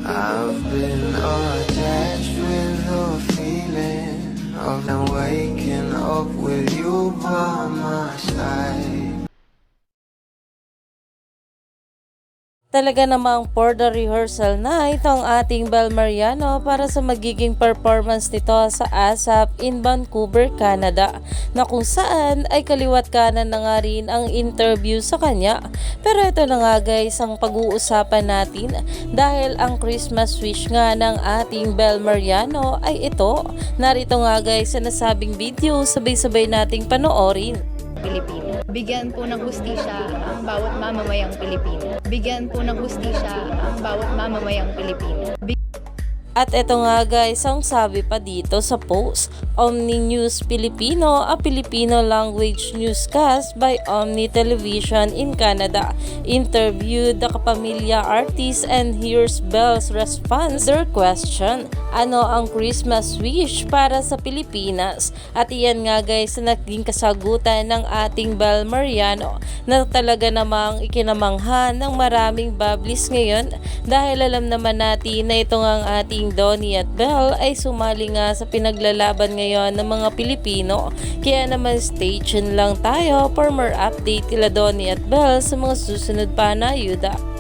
I've been attached with the feeling of now waking up with you by my side. Talaga namang for the rehearsal na itong ating Bel Mariano para sa magiging performance nito sa ASAP in Vancouver, Canada, na kung saan ay kaliwat kanan na nga rin ang interview sa kanya. Pero ito na nga guys ang pag-uusapan natin dahil ang Christmas wish nga ng ating Bel Mariano ay ito. Narito nga guys sa nasabing video, sabay-sabay nating panoorin. Pilipino. Bigyan po ng hustisya ang bawat mamamayang Pilipino. Bigyan po ng hustisya ang bawat mamamayang Pilipino. At eto nga guys, ang sabi pa dito sa post, Omni News Filipino, a Filipino language newscast by Omni Television in Canada, interviewed the kapamilya artist and here's Bel's response their question. Ano ang Christmas wish para sa Pilipinas? At iyan nga guys na naging kasagutan ng ating Bel Mariano na talaga namang ikinamangha ng maraming bablis ngayon dahil alam naman natin na ito nga ang ating Donnie at Bel ay sumali nga sa pinaglalaban ngayon ng mga Pilipino. Kaya naman stay tuned lang tayo for more update kila Donnie at Bel sa mga susunod pa na ayuda.